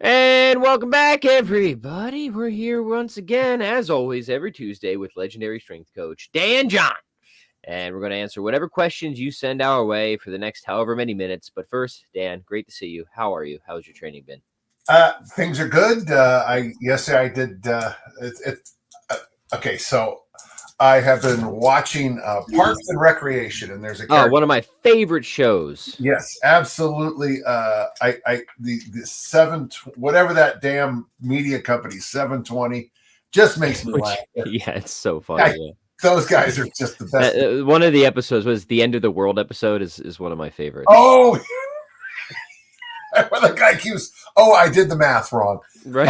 And welcome back, everybody. We're here once again, as always, every Tuesday with legendary strength coach Dan John. And we're going to answer whatever questions you send our way for the next however many minutes. But first, Dan, great to see you. How are you? How's your training been? Things are good. Yesterday I did. Okay. So I have been watching Parks and Recreation, and there's a Oh, character. one of my favorite shows. Yes, absolutely. The whatever that damn media company 720 just makes me laugh. Yeah, it's so I, funny. those guys are just the best. One of the episodes was the End of the World episode is one of my favorites. Oh, the guy keeps. Oh, I did the math wrong. Right.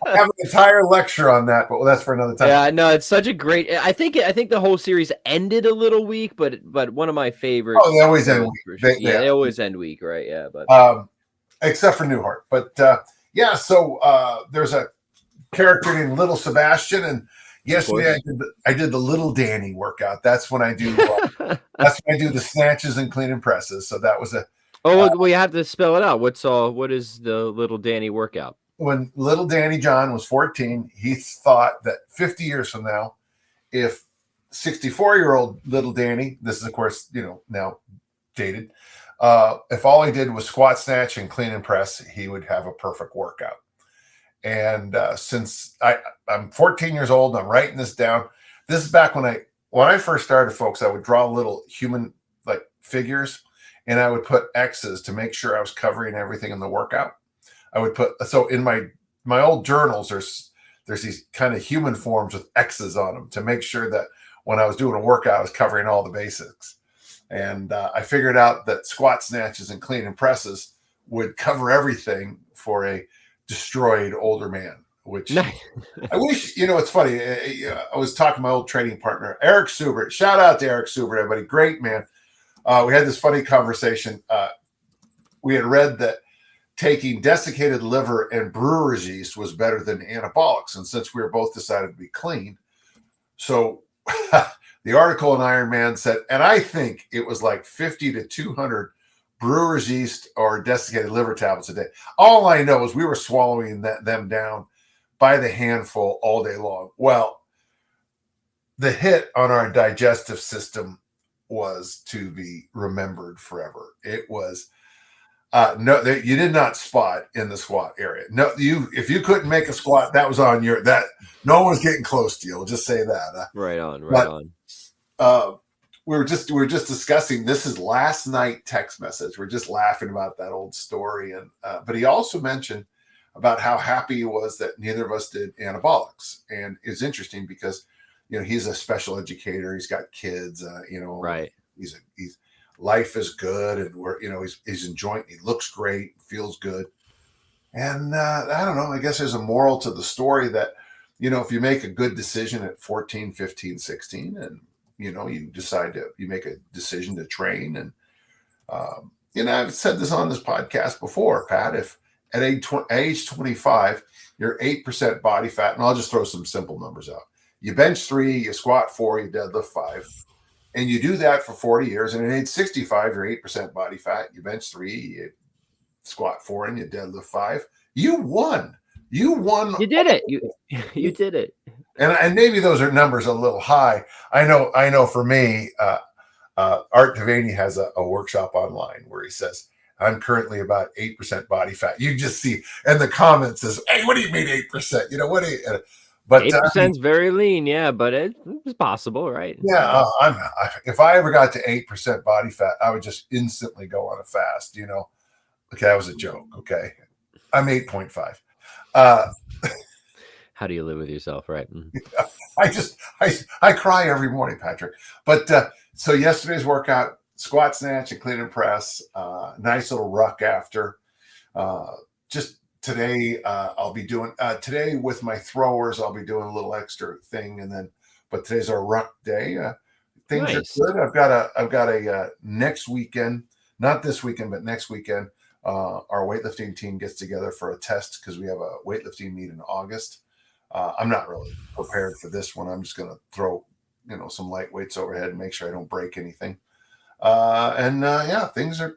I have an entire lecture on that, but that's for another time. Yeah, no, it's such a great. I think the whole series ended a little weak, but one of my favorite. Oh, they always end weak. They always end weak, right? Yeah, but except for Newhart. But yeah, so there's a character named Little Sebastian, and yesterday I did the Little Danny workout. That's when I do the snatches and clean and presses. So that was a. Well, you have to spell it out. What is the Little Danny workout? When little Danny John was 14, he thought that 50 years from now, if 64-year-old little Danny, this is of course, now dated, if all he did was squat, snatch, and clean and press, he would have a perfect workout. And since I'm 14 years old, I'm writing this down. This is back when I first started, folks. I would draw little human like figures, and I would put X's to make sure I was covering everything in the workout. I would put so in my old journals. There's these kind of human forms with X's on them to make sure that when I was doing a workout, I was covering all the basics. And I figured out that squat, snatches, and clean and presses would cover everything for a destroyed older man. Which I wish, it's funny. I was talking to my old training partner, Eric Subert. Shout out to Eric Subert, everybody. Great man. We had this funny conversation. We had read that taking desiccated liver and brewer's yeast was better than anabolics. And since we were both decided to be clean, so the article in Iron Man said, and I think it was like 50 to 200 brewer's yeast or desiccated liver tablets a day. All I know is we were swallowing them down by the handful all day long. Well, the hit on our digestive system was to be remembered forever. It was no, you did not spot in the squat area. No, if you couldn't make a squat, that was on that. No one's getting close to you. We'll just say that. Right on. We were just discussing. This is last night text message. We're just laughing about that old story, and but he also mentioned about how happy he was that neither of us did anabolics, and it's interesting because he's a special educator. He's got kids. Right. He's life is good, and he's enjoying. He looks great, feels good, and I don't know. I guess there's a moral to the story that if you make a good decision at 14, 15, 16, and you decide you make a decision to train, and I've said this on this podcast before, Pat. If at age 25 you're 8% body fat, and I'll just throw some simple numbers out. You bench 3, you squat 4, you deadlift 5. And you do that for 40 years, and at age 65, you're 8% body fat. You bench 3, you squat 4, and you deadlift 5. You won. You did it. You did it. And maybe those are numbers a little high. I know. For me, Art Devaney has a workshop online where he says, "I'm currently about 8% body fat." You just see, and the comments is, "Hey, what do you mean 8%? What do you?" But 8% is very lean, yeah, but it's possible, right? Yeah, if I ever got to 8% body fat, I would just instantly go on a fast. Okay, that was a joke. Okay, I'm 8.5. How do you live with yourself, right? I cry every morning, Patrick. But so yesterday's workout, squat, snatch, and clean and press. Nice little ruck after. Just today, I'll be doing today with my throwers. I'll be doing a little extra thing, but today's our ruck day. Things nice. Are good. I've got a next weekend, not this weekend, but next weekend. Our weightlifting team gets together for a test because we have a weightlifting meet in August. I'm not really prepared for this one. I'm just going to throw, some light weights overhead and make sure I don't break anything. Yeah, things are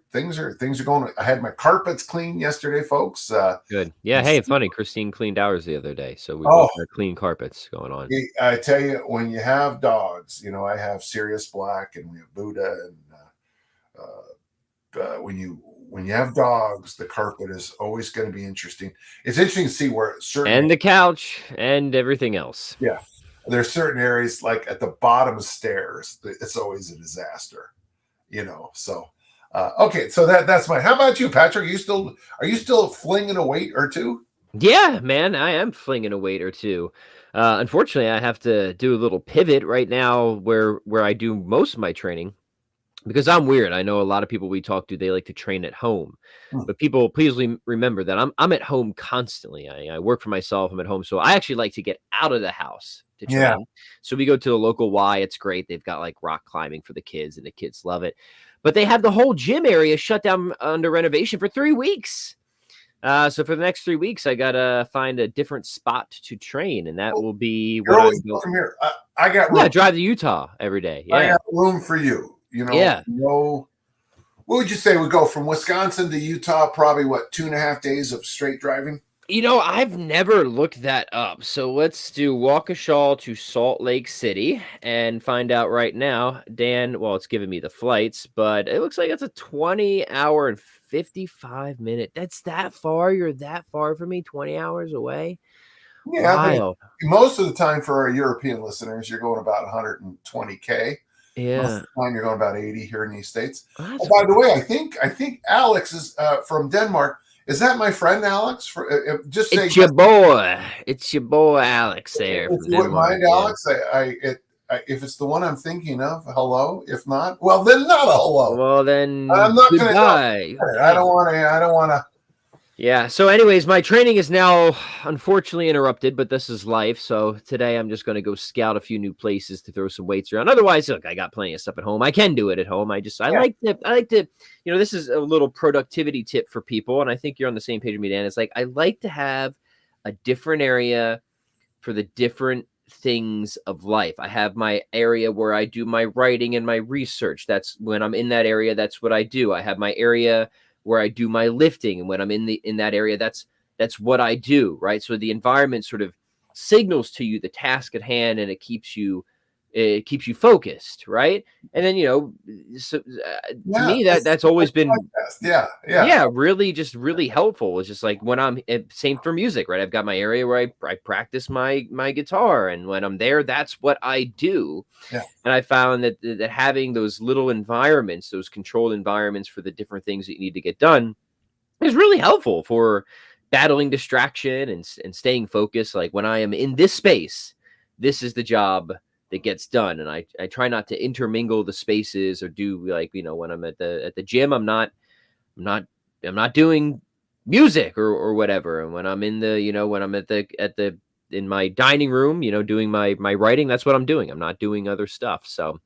going. I had my carpets cleaned yesterday, folks. Good. Yeah. Hey, funny. Christine cleaned ours the other day, so we Oh, both got clean carpets going on. I tell you, when you have dogs, I have Sirius Black and we have Buddha, and when you have dogs, the carpet is always going to be interesting. It's interesting to see where certain And the couch and everything else. yeah, there's certain areas like at the bottom of stairs. It's always a disaster, So, okay, so that's my. How about you, Patrick? Are you still flinging a weight or two? Yeah, man, I am flinging a weight or two. Unfortunately, I have to do a little pivot right now where I do most of my training because I'm weird. I know a lot of people we talk to, they like to train at home. Hmm. But people, please remember that I'm at home constantly. I work for myself. I'm at home. So I actually like to get out of the house to Yeah, train. So we go to the local Y. It's great. They've got like rock climbing for the kids, and the kids love it. But they have the whole gym area shut down under renovation for 3 weeks. So for the next 3 weeks, I gotta find a different spot to train, and that will be you're what I'm always doing. from here. I got room. Yeah, drive to Utah every day. I Yeah, got room for you. yeah. No. What would you say? We go from Wisconsin to Utah, probably what, 2.5 days of straight driving? I've never looked that up. So let's do Waukesha to Salt Lake City and find out right now. Dan, well, it's giving me the flights, but it looks like it's a 20-hour and 55-minute. That's that far. You're that far from me, 20 hours away. Yeah, but Wild. most of the time for our European listeners, you're going about 120K. Most of Yeah. the time, you're going about 80 here in these states. Oh, Oh, that's by the cool. way, I think Alex is from Denmark. Is that my friend Alex? Just say It's yes your boy. It's your boy Alex there if from you wouldn't Denmark. mind, Yeah. Alex. If it's the one I'm thinking of, hello. If not, well, then not a hello. Well, I'm then not going to know. goodbye. I Goodbye. don't want to. I don't want to. Yeah. So, anyways, my training is now unfortunately interrupted, but this is life. So today I'm just going to go scout a few new places to throw some weights around. Otherwise, look, I got plenty of stuff at home. I can do it at home. I Yeah, like to, this is a little productivity tip for people, and I think you're on the same page with me, Dan. It's like I like to have a different area for the different things of life. I have my area where I do my writing and my research. That's when I'm in that area, that's what I do. I have my area where I do my lifting, and when I'm in that area, that's what I do, right? So the environment sort of signals to you the task at hand, and it keeps you focused, right? And then to yeah. me This is that's a always been podcast. Yeah, yeah, yeah, really helpful. It's just like when same for music, right? I've got my area where I practice my guitar, and when I'm there, that's what I do. yeah. And I found that having those little environments, those controlled environments for the different things that you need to get done, is really helpful for battling distraction and staying focused. Like when I am in this space, this is the job that gets done, and I try not to intermingle the spaces or do like when I'm at the gym, I'm not I'm not doing music or whatever. And when I'm in the, when I'm at the in my dining room, doing my writing, that's what I'm doing. I'm not doing other stuff. So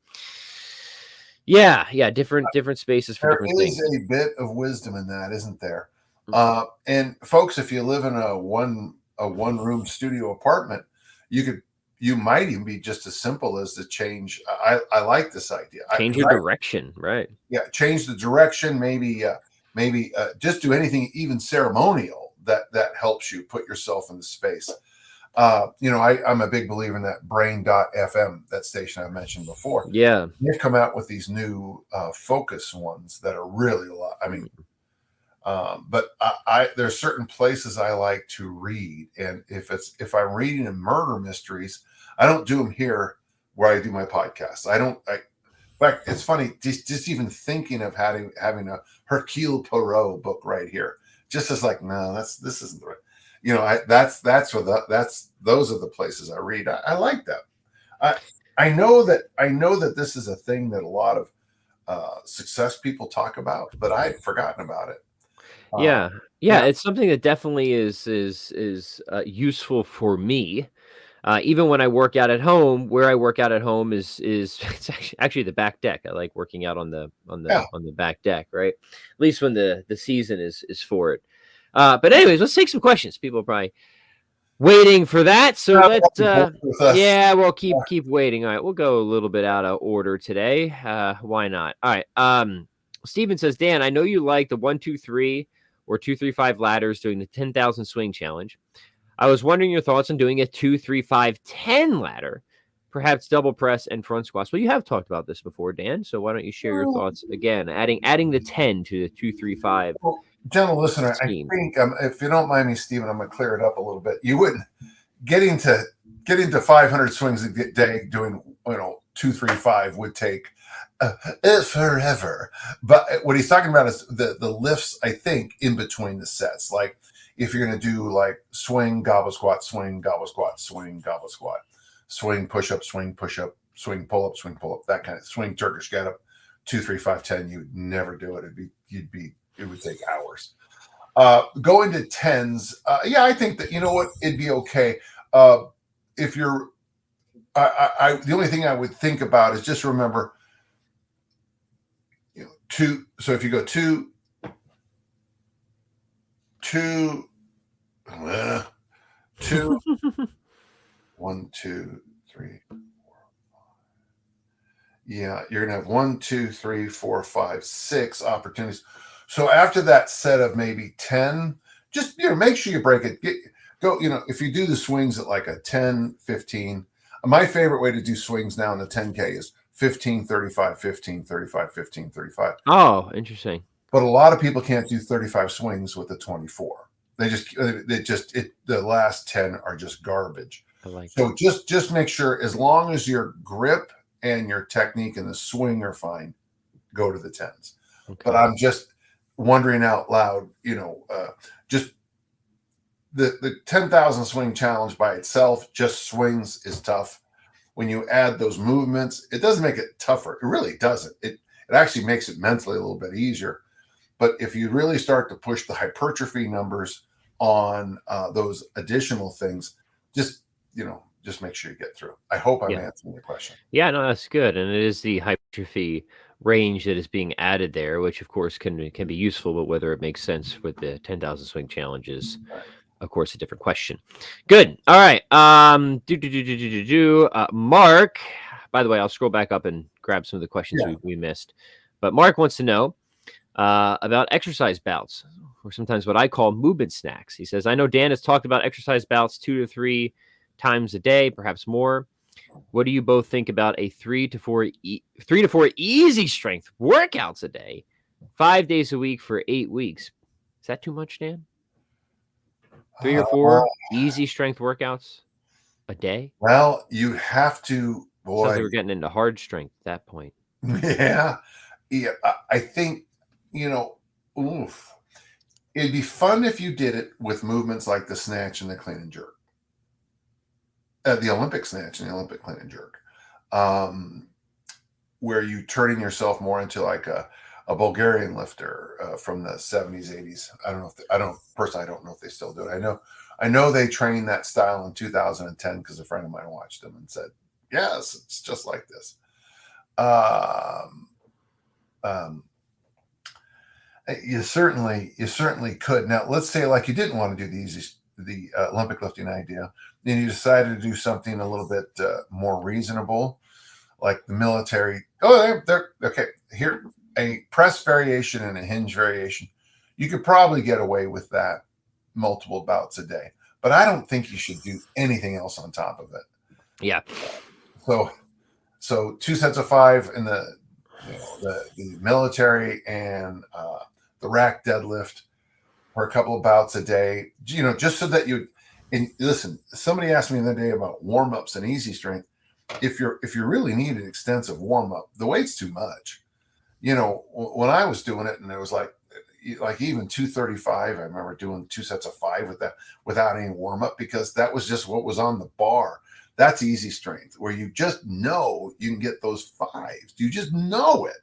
yeah, different spaces for There different is things. a bit of wisdom in that, isn't there? Mhm. And folks, if you live in a one room studio apartment, you might even be just as simple as to change. I like this idea. Change your direction, right? Yeah, change the direction. Maybe just do anything even ceremonial that helps you put yourself in the space. I'm a big believer in that brain.fm, that station I mentioned before. Yeah. They've come out with these new focus ones that are really a lot. I mean, but there's certain places I like to read, and if I'm reading in murder mysteries, I don't do them here where I do my podcast. I don't. In fact, it's funny just even thinking of having a Hercule Poirot book right here. Just as like, no, this isn't the right. That's where those are the places I read. I like that. I know that this is a thing that a lot of success people talk about, but I had forgotten about it. Uh, Yeah. Yeah, yeah, it's something that definitely is useful for me. Even when I work out at home, where I work out at home is it's actually the back deck. I like working out on the on yeah. the on the back deck, right? At least when the season is for it. But anyways, let's take some questions. People are probably waiting for that. So With us. yeah, we'll keep waiting. All right, we'll go a little bit out of order today. Why not? All right. Steven says, Dan, I know you like the 1, 2, 3 or 2, 3, 5 ladders doing the 10,000 swing challenge. I was wondering your thoughts on doing a 2, 3, 5, 10 ladder, perhaps double press and front squats. Well, you have talked about this before, Dan. So why don't you share your thoughts again? Adding the 10 to the 2, 3, 5 Well, gentle listener, I scheme. think if you don't mind me, Stephen, I'm going to clear it up a little bit. You wouldn't getting to 500 swings a day doing 2, 3, 5 would take forever. But what he's talking about is the lifts. I think in between the sets, like if you're going to do like swing, gobble squat, swing, gobble squat, swing, gobble squat, swing, push up, swing, pull up, that kind of swing, Turkish get up, 2, 3, 5, 10. You'd never do it. It would take hours. Going to tens, yeah, I think that you know what, it'd be okay. If you're, the only thing I would think about is just remember, two. So if you go two, 1, 2, 3, 4, 5. Yeah, you're gonna have 1, 2, 3, 4, 5, 6 opportunities. So after that set of maybe 10, just make sure you break it. Go, if you do the swings at like a 10, 15. My favorite way to do swings now in the 10K is 15, 35, 15, 35, 15, 35. Oh, interesting. But a lot of people can't do 35 swings with the 24. The last 10 are just garbage. I like So that. just make sure, as long as your grip and your technique and the swing are fine, go to the 10s. Okay. But I'm just wondering out loud, just the 10,000 swing challenge by itself, just swings, is tough. When you add those movements, it doesn't make it tougher. It really doesn't. It actually makes it mentally a little bit easier. But if you really start to push the hypertrophy numbers on those additional things, just make sure you get through. I hope I'm answering your question. Yeah, no, that's good. And it is the hypertrophy range that is being added there, which of course can be useful, but whether it makes sense with the 10,000 swing challenge is, of course, a different question. Good. All right. Mark, by the way, I'll scroll back up and grab some of the questions we missed. But Mark wants to know about exercise bouts, or sometimes what I call movement snacks. He says, I know Dan has talked about exercise bouts 2 to 3 times a day, perhaps more. What do you both think about a 3 to 4 easy strength workouts a day, 5 days a week for 8 weeks? Is that too much, Dan? 3 or 4 easy strength workouts a day? Well, you have to, boy. Sounds like we're getting into hard strength at that point. Yeah. I think, it'd be fun if you did it with movements like the snatch and the clean and jerk. The Olympic snatch and the Olympic clean and jerk, where you turning yourself more into like a Bulgarian lifter from the 70s, 80s. I don't know if they still do it. I know they trained that style in 2010 because a friend of mine watched them and said, yes, it's just like this. You certainly could. Now, let's say like you didn't want to do the Olympic lifting idea, then you decided to do something a little bit more reasonable, like the military. Oh, they're okay. Here, a press variation and a hinge variation. You could probably get away with that multiple bouts a day, but I don't think you should do anything else on top of it. Yeah. So 2 sets of 5 in the military and the rack deadlift for a couple of bouts a day, just so that you. And listen, somebody asked me the other day about warm-ups and easy strength. If you really need an extensive warm-up, the weight's too much. When I was doing it, and it was like even 235, I remember doing 2 sets of 5 with that without any warm-up, because that was just what was on the bar. That's easy strength, where you just know you can get those 5s. You just know it.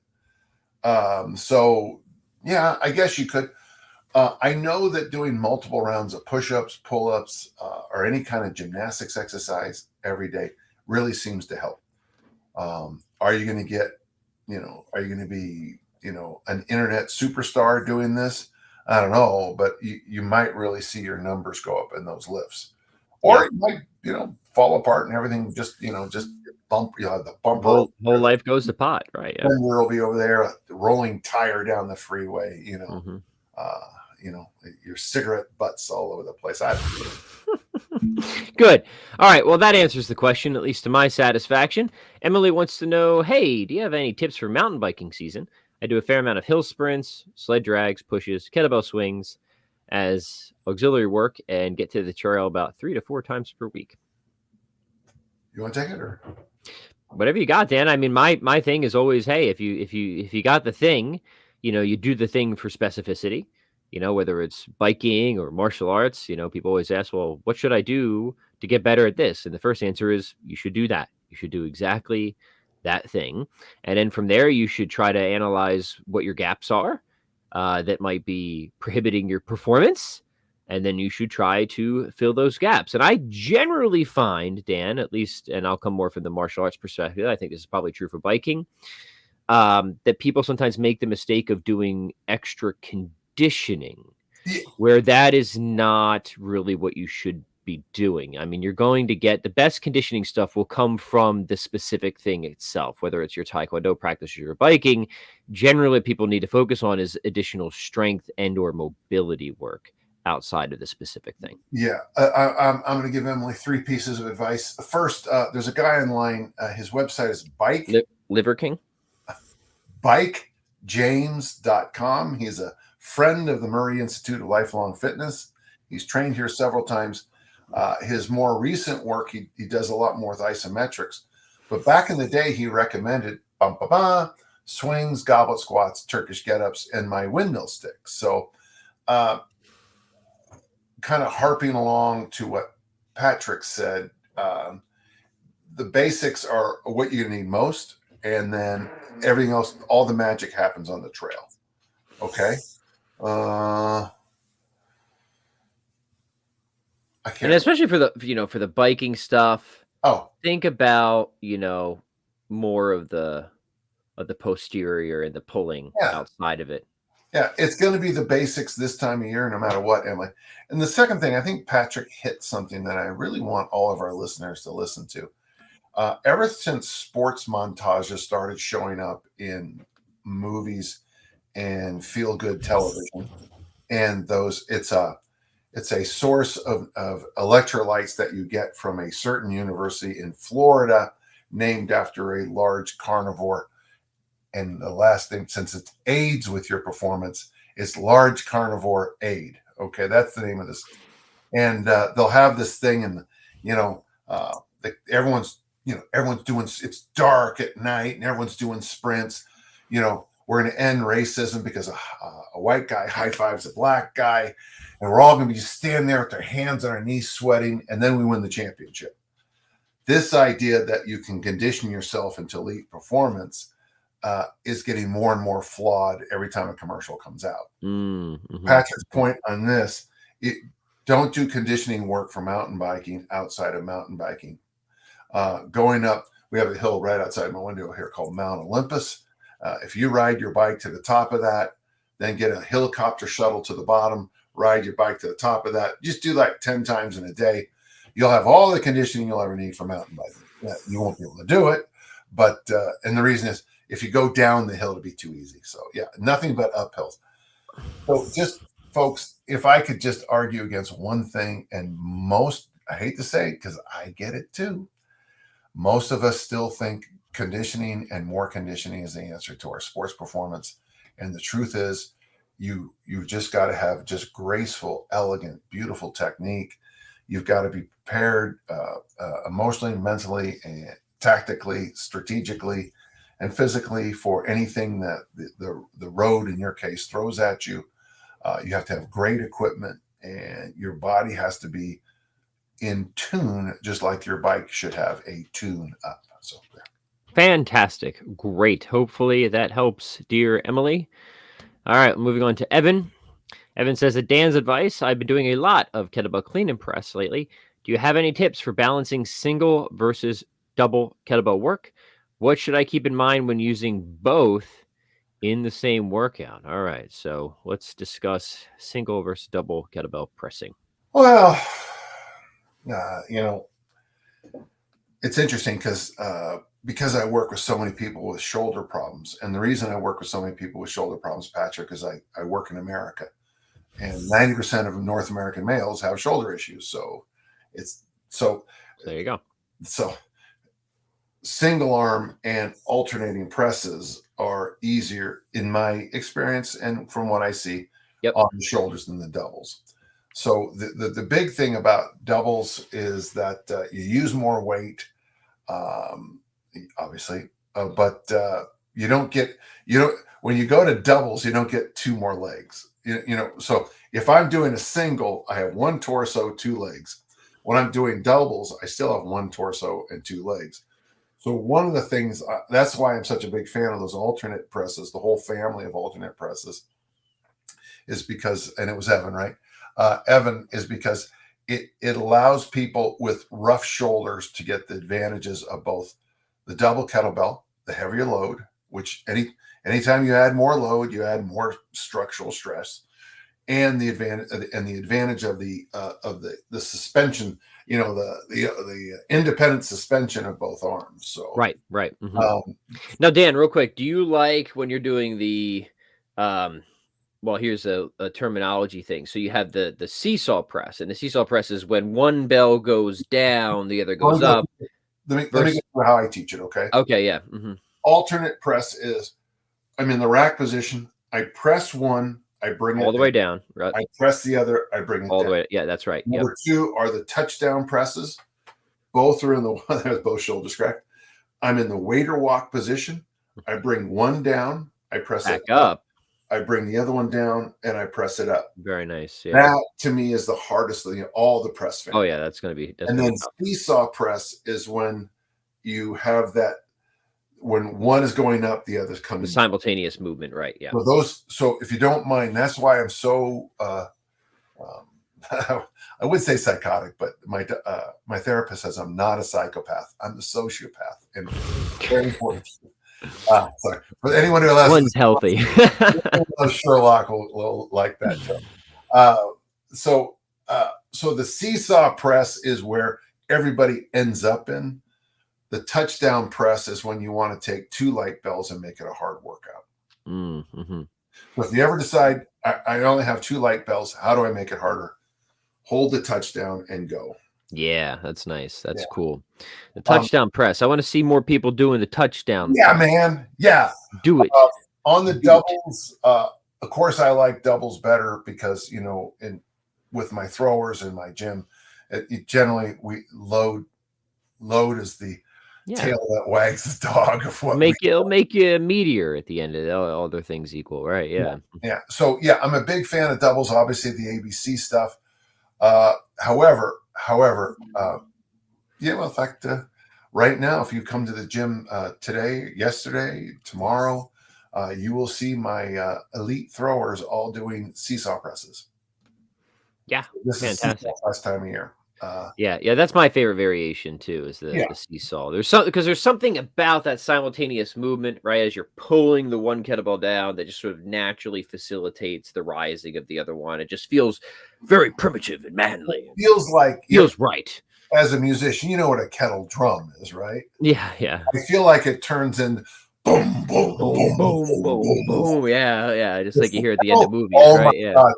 So yeah, I guess you could. I know that doing multiple rounds of push-ups, pull-ups, or any kind of gymnastics exercise every day really seems to help. Are you going to get, are you going to be, an internet superstar doing this? I don't know, but you might really see your numbers go up in those lifts. or Yeah. it might, fall apart and everything just, just bump, the bumper over Whole there. life goes to pot, right? Yeah. Fender will be over there, a rolling tire down the freeway, Hmm. uh, you know, your cigarette butts all over the place. I Good. All right. Well, that answers the question, at least to my satisfaction. Emily wants to know, hey, do you have any tips for mountain biking season? I do a fair amount of hill sprints, sled drags, pushes, kettlebell swings as auxiliary work, and get to the trail about 3 to 4 times per week. You want to take it or? Whatever you got, Dan. I mean, my thing is always, hey, if you got the thing, you do the thing for specificity. Whether it's biking or martial arts. People always ask, well, what should I do to get better at this? And the first answer is you should do that. You should do exactly that thing, and then from there, you should try to analyze what your gaps are that might be prohibiting your performance, and then you should try to fill those gaps. And I generally find, Dan, at least, and I'll come more from the martial arts perspective, I think this is probably true for biking, that people sometimes make the mistake of doing extra conditioning, Yeah, where that is not really what you should be doing. I mean, you're going to get the best conditioning stuff will come from the specific thing itself, whether it's your taekwondo practice or your biking. Generally, what people need to focus on is additional strength and or mobility work outside of the specific thing. yeah. I'm going to give Emily 3 pieces of advice. First, there's a guy online. His website is Liver King. bikejames.com. He's a friend of the Murray Institute of Lifelong Fitness. He's trained here several times. His more recent work, he does a lot more with isometrics. But back in the day, he recommended swings, goblet squats, Turkish get-ups, and my windmill sticks. So kind of harping along to what Patrick said, the basics are what you need most, and then everything else, all the magic happens on the trail. Okay. I can't. And especially for the biking stuff, Oh, think about, more of the posterior and the pulling yeah. outside of it. Yeah. It's going to be the basics this time of year, no matter what, Emily. And the second thing, I think Patrick hit something that I really want all of our listeners to listen to. Ever since sports montages started showing up in movies and feel good television, and it's a source of electrolytes that you get from a certain university in Florida named after a large carnivore. And the last thing, since it aids with your performance, it's large carnivore aid. Okay, that's the name of this. And they'll have this thing, and everyone's doing. It's dark at night, and everyone's doing sprints. We're going to end racism because a white guy high fives a black guy, and we're all going to be just standing there with our hands on our knees, sweating, and then we win the championship. This idea that you can condition yourself into elite performance is getting more and more flawed every time a commercial comes out. Mm-hmm. Patrick's point on this: don't do conditioning work for mountain biking outside of mountain biking. Going up, we have a hill right outside my window here called Mount Olympus. If you ride your bike to the top of that, then get a helicopter shuttle to the bottom, ride your bike to the top of that, just do like 10 times in a day. You'll have all the conditioning you'll ever need for mountain biking. You won't be able to do it, but and the reason is if you go down the hill, it'll be too easy. So yeah, nothing but uphills. So just folks, if I could just argue against one thing, and I hate to say it because I get it too, most of us still think conditioning and more conditioning is the answer to our sports performance. And the truth is, you've just got to have just graceful, elegant, beautiful technique. You've got to be prepared emotionally, mentally, and tactically, strategically, and physically for anything that the road, in your case, throws at you. You have to have great equipment, and your body has to be in tune, just like your bike should have a tune up. So there. Fantastic. Great. Hopefully that helps, dear Emily. All right, moving on to Evan. Evan says, at Dan's advice, I've been doing a lot of kettlebell clean and press lately. Do you have any tips for balancing single versus double kettlebell work? What should I keep in mind when using both in the same workout? All right, so let's discuss single versus double kettlebell pressing. Well, You know, it's interesting because I work with so many people with shoulder problems, and the reason I work with so many people with shoulder problems, Patrick, is I work in America, and 90% of North American males have shoulder issues. So it's so There you go. so single arm and alternating presses are easier in my experience and from what I see Yep. on the shoulders than the doubles. So the big thing about doubles is that you use more weight, um, obviously, but you don't get when you go to doubles, you don't get two more legs. So if I'm doing a single, I have one torso, two legs. When I'm doing doubles, I still have one torso and two legs. So one of the things that's why I'm such a big fan of those alternate presses, the whole family of alternate presses, is because, and it was Evan, right? Evan is because it allows people with rough shoulders to get the advantages of both the double kettlebell, the heavier load, which anytime you add more load, you add more structural stress, and the advantage of the suspension, the independent suspension of both arms. So Right. Mm-hmm. Now, Dan, real quick, do you like when you're doing the well, here's a terminology thing. So you have the seesaw press, and the seesaw press is when one bell goes down, the other goes up. Let me get to how I teach it, okay? Okay, yeah. Mm-hmm. Alternate press is I'm in the rack position. I press one, I bring it all the way down. Right. I press the other, I bring it all down. the way. Yeah, that's right. Number two are the touchdown presses. Both are in the one, both shoulders correct. I'm in the waiter walk position. I bring one down, I press Back it up. up. I bring the other one down and I press it up. Very nice. Yeah. That to me is the hardest thing, all the press family. Oh yeah, that's going to be. And then seesaw press is when you have that, when one is going up, the other's coming. The simultaneous movement, right? Yeah. So if you don't mind, that's why I'm so I would say psychotic, but my therapist says I'm not a psychopath. I'm a sociopath, and very important. Sorry, but anyone who one's healthy. Sherlock will like that joke. So the seesaw press is where everybody ends up in. The touchdown press is when you want to take two light bells and make it a hard workout. Mm-hmm. So if you ever decide I only have two light bells, how do I make it harder? Hold the touchdown and go. Yeah, that's nice. That's cool. The touchdown press. I want to see more people doing the touchdown. Yeah, press. Man. Yeah. Do it. On the doubles, of course, I like doubles better because, with my throwers in my gym, it generally we load is the tail that wags the dog of what it'll make you a meteor at the end of all other things equal, right? Yeah. So I'm a big fan of doubles, obviously the ABC stuff. However, in fact, right now, if you come to the gym today, yesterday, tomorrow, you will see my elite throwers all doing seesaw presses. Yeah, this fantastic. Is last time of year. Yeah, that's my favorite variation too. Is the seesaw? There's something about that simultaneous movement, right? As you're pulling the one kettlebell down, that just sort of naturally facilitates the rising of the other one. It just feels very primitive and manly. It feels right. As a musician, you know what a kettle drum is, right? Yeah. I feel like it turns in boom, boom, boom, boom, boom, boom. Yeah. Just like you hear at the end of movies, right? Yeah. God.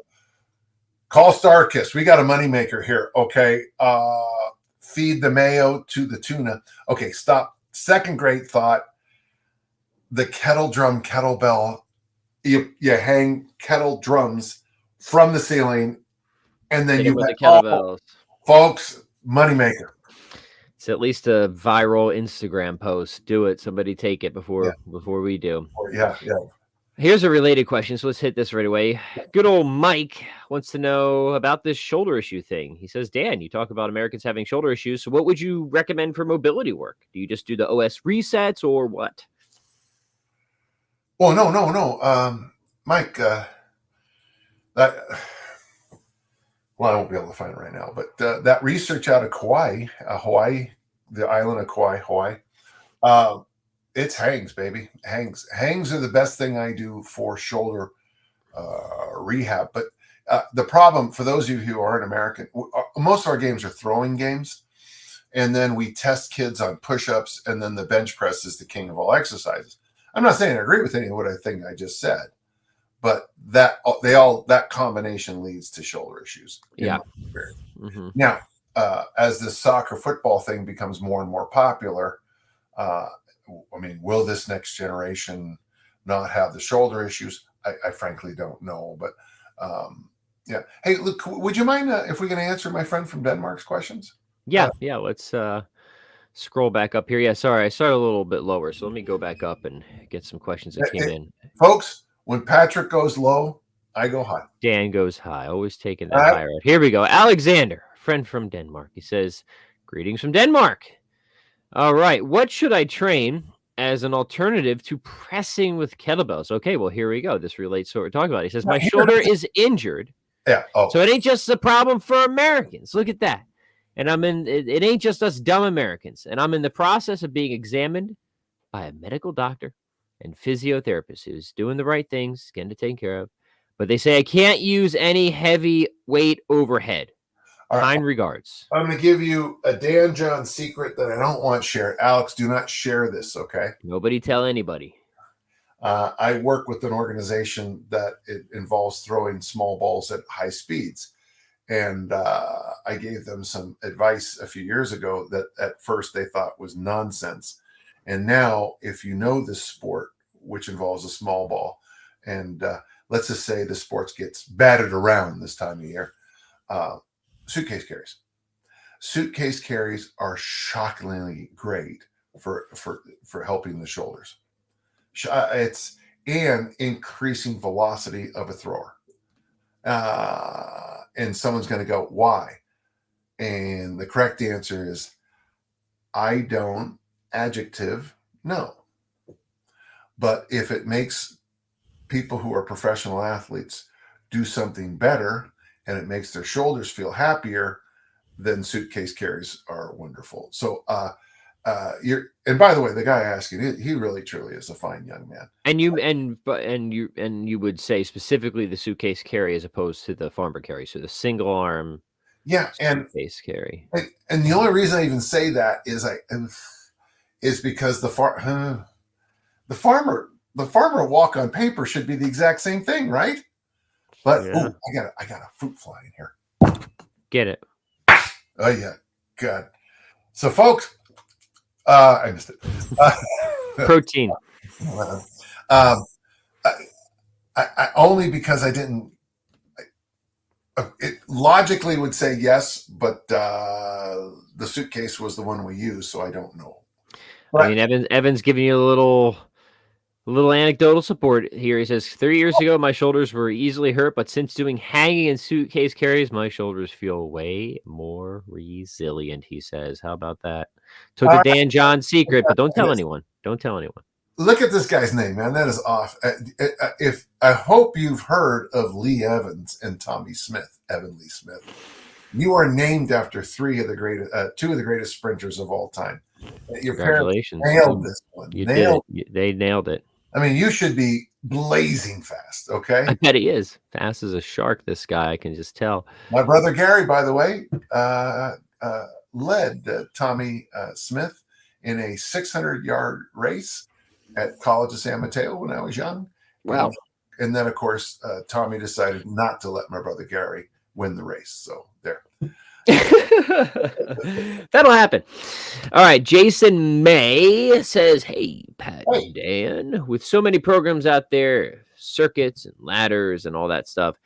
Call Starkiss. We got a moneymaker here. Okay. Feed the mayo to the tuna. Okay, stop. Second great thought. The kettle drum, kettlebell. You hang kettle drums from the ceiling, and then you with the kettlebells. Folks, moneymaker. It's at least a viral Instagram post. Do it. Somebody take it before we do. Yeah. Here's a related question, so let's hit this right away. Good old Mike wants to know about this shoulder issue thing. He says, Dan, you talk about Americans having shoulder issues, so what would you recommend for mobility work? Do you just do the OS resets or what? Well, no. Mike, I won't be able to find it right now, but that research out of Kauai, the island of Kauai, Hawaii, it's hangs, baby. Hangs are the best thing I do for shoulder rehab. But The problem for those of you who aren't American, most of our games are throwing games, and then we test kids on push-ups, and then the bench press is the king of all exercises. I'm not saying I agree with any of what I think I just said, but that combination leads to shoulder issues. Yeah. Mm-hmm. Now, as this soccer football thing becomes more and more popular, I mean, will this next generation not have the shoulder issues? I frankly don't know, but yeah. Hey, look, would you mind if we're going to answer my friend from Denmark's questions? Yeah, let's scroll back up here. Yeah, sorry, I started a little bit lower, so let me go back up and get some questions that came in. Folks, when Patrick goes low, I go high. Dan goes high, always taking that higher out. Here we go. Alexander, friend from Denmark. He says, greetings from Denmark. All right, what should I train as an alternative to pressing with kettlebells? Okay, well, here we go. This relates to what we're talking about. He says, my shoulder is injured. Yeah. Oh. So it ain't just a problem for Americans. Look at that. And it ain't just us dumb Americans. And I'm in the process of being examined by a medical doctor and physiotherapist who's doing the right things, getting it taken care of. But they say I can't use any heavy weight overhead. Kind regards. I'm going to give you a Dan John secret that I don't want shared. Alex, do not share this, okay? Nobody tell anybody. I work with an organization that it involves throwing small balls at high speeds. And I gave them some advice a few years ago that at first they thought was nonsense. And now, if you know this sport, which involves a small ball, and let's just say the sport gets battered around this time of year, suitcase carries. Suitcase carries are shockingly great for helping the shoulders. It's and increasing velocity of a thrower. And someone's going to go, why? And the correct answer is, I don't, adjective, no. But if it makes people who are professional athletes do something better and it makes their shoulders feel happier, then suitcase carries are wonderful. So, and by the way, the guy asking, he really truly is a fine young man. And you would say specifically the suitcase carry as opposed to the farmer carry, so the single arm, suitcase carry. And the only reason I even say that is because the farmer walk on paper should be the exact same thing, right? But I got a fruit fly in here. Get it? Oh yeah, good. So folks. I missed it. Protein. I only because I didn't. It logically would say yes, but the suitcase was the one we used, so I don't know. But, I mean, Evan's giving you a little anecdotal support here. He says 3 years ago my shoulders were easily hurt, but since doing hanging and suitcase carries, my shoulders feel way more resilient. He says, "How about that?" Took the Dan John secret, but don't tell anyone. Don't tell anyone. Look at this guy's name, man. That is off. If I hope you've heard of Lee Evans and Tommy Smith, Evan Lee Smith. You are named after two of the greatest sprinters of all time. Your Congratulations! Nailed this one. They nailed it. I mean, you should be blazing fast, okay? I bet he is. Fast as a shark, this guy. I can just tell. My brother Gary, by the way, led Tommy Smith in a 600-yard race at College of San Mateo when I was young. Wow. And then, of course, Tommy decided not to let my brother Gary win the race. So there. That'll happen. All right. Jason May says, hey, Pat and Dan, with so many programs out there, circuits and ladders and all that stuff,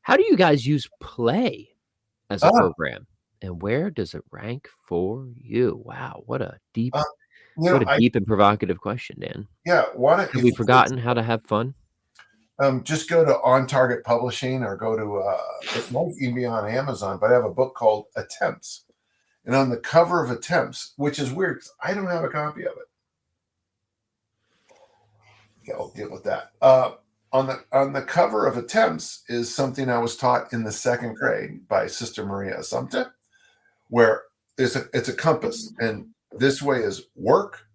how do you guys use play as a program? And where does it rank for you? Wow. What a deep, deep and provocative question, Dan. Yeah. Have we forgotten how to have fun? Just go to On Target Publishing or go to, it might even be on Amazon, but I have a book called Attempts. And on the cover of Attempts, which is weird because I don't have a copy of it. Okay, I'll deal with that. On the cover of Attempts is something I was taught in the 2nd grade by Sister Maria Assumpta, where it's a compass. And this way is work,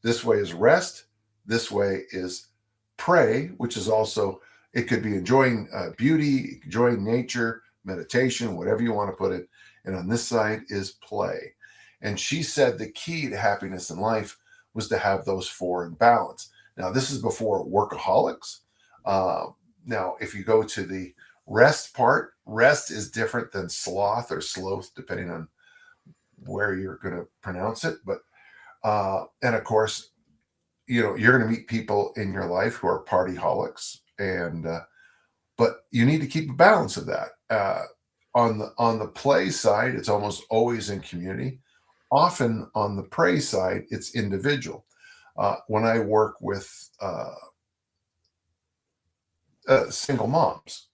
this way is rest, this way is pray, which is also It could be enjoying beauty, enjoying nature, meditation, whatever you want to put it. And on this side is play. And she said the key to happiness in life was to have those four in balance. Now, this is before workaholics. Now, if you go to the rest part, rest is different than sloth or sloth, depending on where you're going to pronounce it. But, and of course, you're going to meet people in your life who are partyholics, and but you need to keep a balance of that. On the play side, it's almost always in community. Often on the pray side, it's individual. When I work with single moms,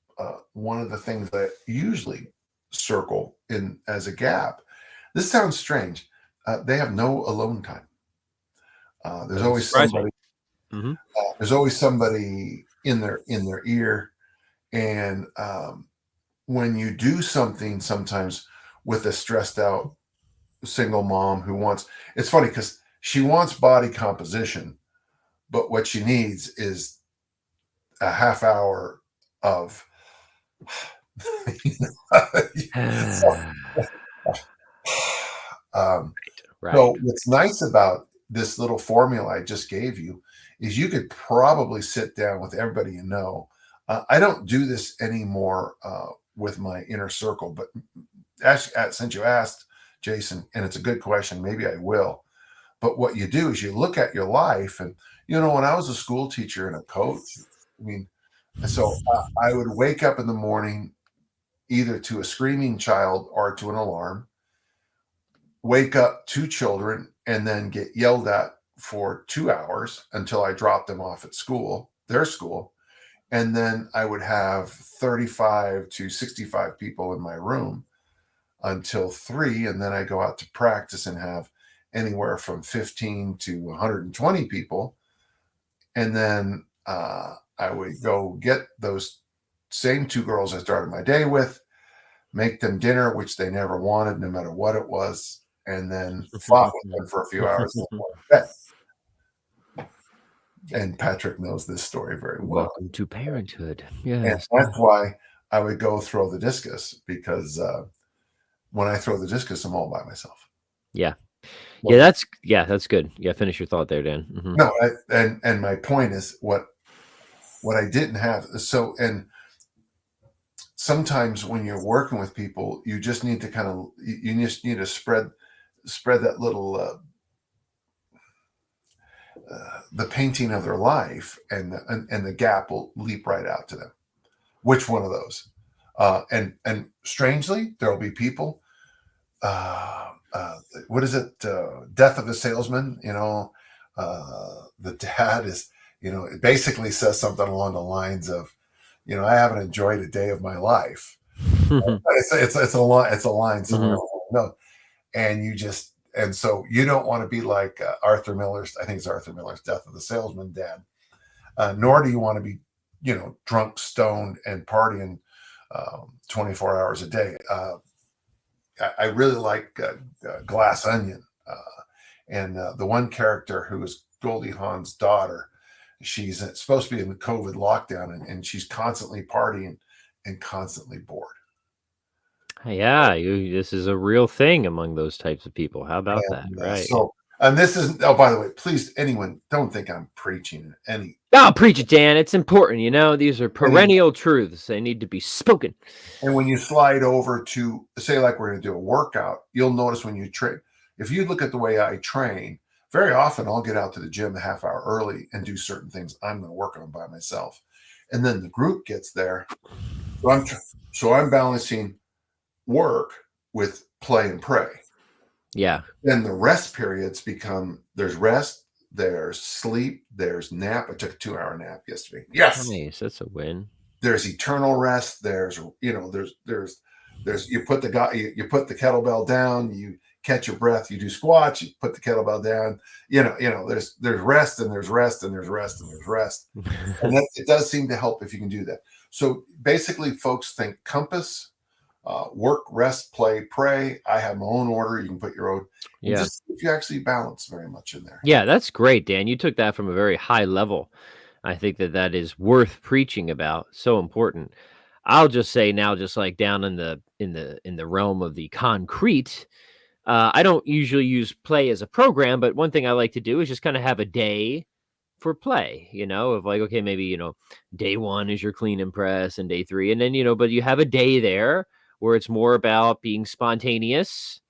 one of the things that I usually circle in as a gap. This sounds strange. They have no alone time. There's always somebody. Mm-hmm. There's always somebody in their ear, and when you do something, sometimes with a stressed out single mom who wants, it's funny because she wants body composition, but what she needs is a half hour of Right. So what's nice about this little formula I just gave you is you could probably sit down with everybody you know. I don't do this anymore with my inner circle, but since you asked, Jason, and it's a good question, maybe I will. But what you do is you look at your life, and when I was a school teacher and a coach, I mean, so I would wake up in the morning either to a screaming child or to an alarm, wake up two children, and then get yelled at for 2 hours until I dropped them off at their school. And then I would have 35 to 65 people in my room until 3. And then I go out to practice and have anywhere from 15 to 120 people. And then I would go get those same 2 girls I started my day with, make them dinner, which they never wanted, no matter what it was, and then fought with them for a few hours and went to bed. And Patrick knows this story very well. Welcome to parenthood. Yes. And that's why I would go throw the discus, because when I throw the discus, I'm all by myself. Yeah. That's good. Yeah, finish your thought there, Dan. Mm-hmm. No, and my point is what I didn't have. So, and sometimes when you're working with people, you just need to you just need to spread that little the painting of their life, and the gap will leap right out to them. Which one of those? And strangely, there will be people. What is it? Death of a Salesman. The dad is. It basically says something along the lines of, I haven't enjoyed a day of my life. It's a line somewhere. Mm-hmm. No, and so you don't want to be like Arthur Miller's. I think it's Arthur Miller's Death of the Salesman dad. Nor do you want to be, drunk, stoned, and partying 24 hours a day. I really like Glass Onion, and the one character who is Goldie Hawn's daughter. She's supposed to be in the COVID lockdown, and she's constantly partying and constantly bored. Yeah, this is a real thing among those types of people. How about that? Right. So, and this isn't. Oh, by the way, please, anyone, don't think I'm preaching any. Oh, preach it, Dan. It's important. These are perennial truths. They need to be spoken. And when you slide over to, say, like we're going to do a workout, you'll notice when you train. If you look at the way I train, very often I'll get out to the gym a half hour early and do certain things I'm going to work on by myself, and then the group gets there. So I'm balancing work with play and pray. Yeah. Then the rest periods become, there's rest, there's sleep, there's nap. I took a 2-hour nap yesterday. Yes. Nice. That's a win. There's eternal rest. There's you put the kettlebell down, you catch your breath, you do squats, you put the kettlebell down, there's rest, and there's rest, and there's rest, and there's rest. And it does seem to help if you can do that. So basically, folks think compass, work, rest, play, pray. I have my own order. You can put your own. Yeah. Just if you actually balance very much in there. Yeah, that's great, Dan. You took that from a very high level. I think that is worth preaching about. So important. I'll just say now, just like down in the realm of the concrete, I don't usually use play as a program, but one thing I like to do is just kind of have a day for play, of like, okay, maybe, day one is your clean and press and day three. And then, but you have a day there where it's more about being spontaneous,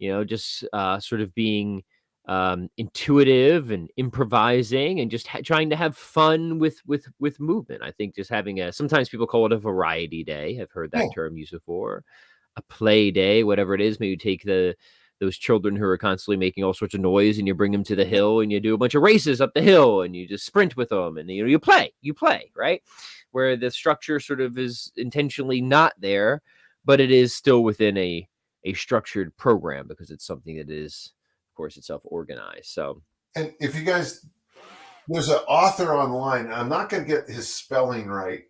just sort of being intuitive and improvising and just trying to have fun with movement. I think just having sometimes people call it a variety day. I've heard Yeah. that term used before. A play day, whatever it is. Maybe you take those children who are constantly making all sorts of noise and you bring them to the hill and you do a bunch of races up the hill and you just sprint with them and you play, right? Where the structure sort of is intentionally not there, but it is still within a structured program because it's something that is, of course, itself organized. So, And if you guys, there's an author online. I'm not going to get his spelling right,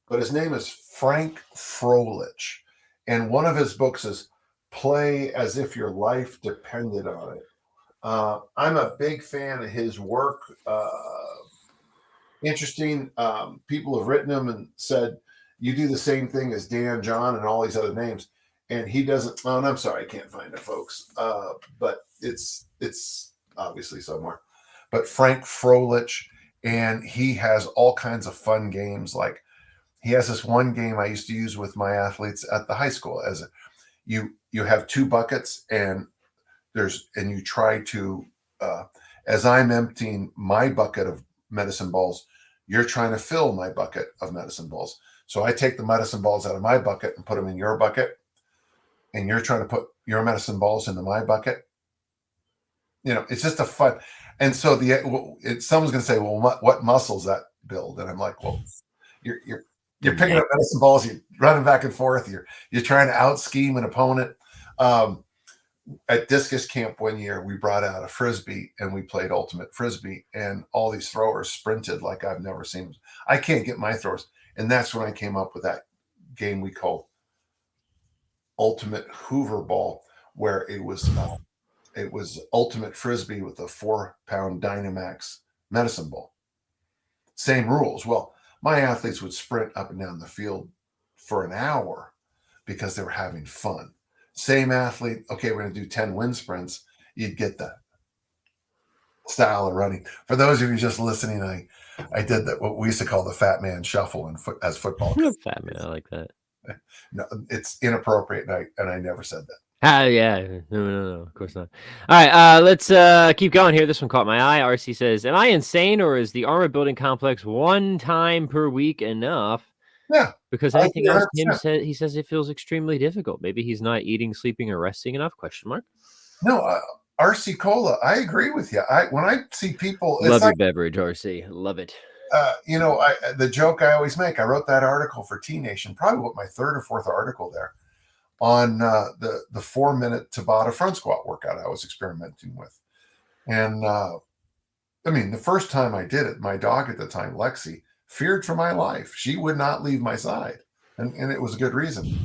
but his name is Frank Froelich. And one of his books is Play as If Your Life Depended on It. I'm a big fan of his work. Interesting. People have written him and said, you do the same thing as Dan John and all these other names. And he doesn't. Oh, and I'm sorry, I can't find it, folks. But it's obviously somewhere. But Frank Froelich, and he has all kinds of fun games. Like he has this one game I used to use with my athletes at the high school. As you have two buckets, and you try to as I'm emptying my bucket of medicine balls, you're trying to fill my bucket of medicine balls. So I take the medicine balls out of my bucket and put them in your bucket, and you're trying to put your medicine balls into my bucket. It's just a fun. And so someone's going to say, well, what muscles that build? And I'm like, well, you're picking up medicine balls, you're running back and forth, you're trying to out scheme an opponent. At discus camp one year, we brought out a frisbee and we played ultimate frisbee, and all these throwers sprinted like I've never seen. I can't get my throws. And that's when I came up with that game we called Ultimate Hoover Ball, where it was ultimate frisbee with a 4-pound Dynamax medicine ball. Same rules. Well, my athletes would sprint up and down the field for an hour because they were having fun. Same athlete, okay, we're going to do 10 wind sprints. You'd get the style of running. For those of you just listening, I did that, what we used to call the fat man shuffle as football. Fat man, I like that. No, it's inappropriate, and I never said that. Yeah. No, of course not. All right, let's keep going here. This one caught my eye. RC says, am I insane or is the armor building complex one time per week enough? Yeah. Because anything else he says it feels extremely difficult. Maybe he's not eating, sleeping, or resting enough, question mark? No, RC Cola, I agree with you. When I see people... Love your beverage, RC. Love it. The joke I always make, I wrote that article for T Nation, probably my third or fourth article there, on the 4-minute Tabata front squat workout I was experimenting with. And the first time I did it, my dog at the time, Lexi, feared for my life. She would not leave my side. And it was a good reason.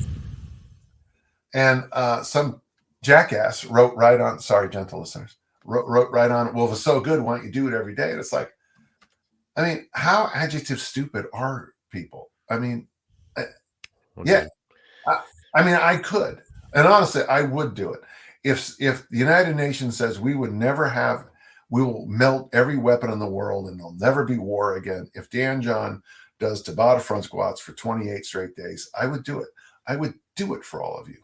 And some jackass wrote right on, sorry, gentle listeners, wrote right on, well, if it's so good, why don't you do it every day? And it's like, how adjective stupid are people? Yeah. I could. And honestly, I would do it. If the United Nations says we will melt every weapon in the world and there'll never be war again, if Dan John does Tabata front squats for 28 straight days, I would do it. I would do it for all of you.